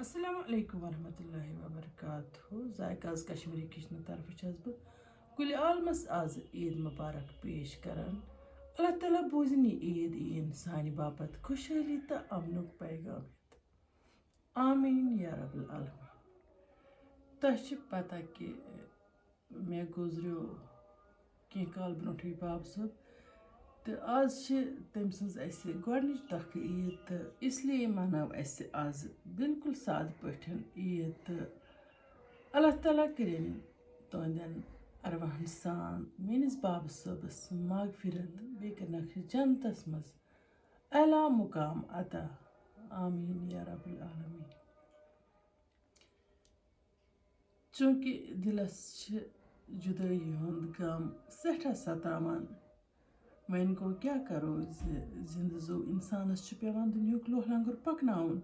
अस्सलाम वालेकुम वरहमतुल्लाहि वबरकातुहू। जायकाज कश्मीरी किचन तरफ छस बह कुल आलमस आज ईद मुबारक पेश करान। अल्लाह ताला बोजन ईद ईन सानि बापत खुशहाली तो अमनुक पैगाम आमीन या रब्बुल आलमीन। तह पता कि मे गुजरियो कह काल ब्रोठे बाब सब तो आज तम सज गोडनिच दख ईद तो इसलिए मनाव आज बिल्कुल साद पठन ईद तो अल्लाह ताला करें तुंदन अरवाहन सान मेनिस बाब सबस मगफिरत बे करनख जन्नतस मज अला मुकाम अता आमीन या रब्बुल आलमीन। चूंकि दिलस जुदाई हुंद गम सठा सतावान वन गो क्या करो जिंद जो इंसानस पेवान दुनियुक लोह लंगर पकनाउन।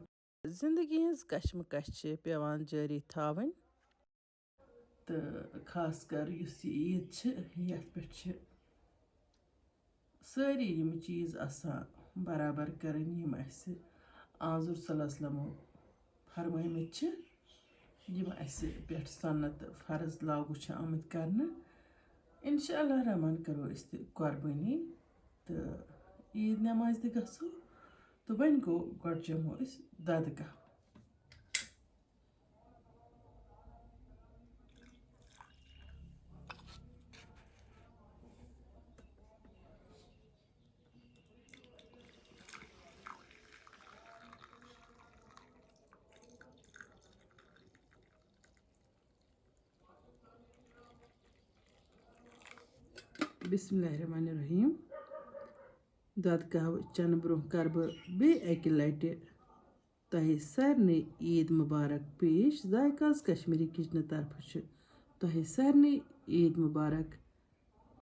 जिंदगी हज कशमकश पेवान जारी थावन तो खास कर युस ईद यथ पे सारी यम चीज आसान बराबर करन यम अस आज़ुर सल्लल्लाहु फरमायमित यम अस पे सन्नत फर्ज लागू आमत करने। इंशाअल्लाह रहमान करो अस कुर्बानी तो ईद नमाज ते गो तो वन गो गोड जमो अस ददगाह। बिस्मिल्लाहिर्रहमानिर्रहीम। ददगाह चन ब्रोह कर बे अकि लट तह सारे ईद मुबारक पेश। जायकाज कश्मीरी किचन तरफ तह सारे ईद मुबारक।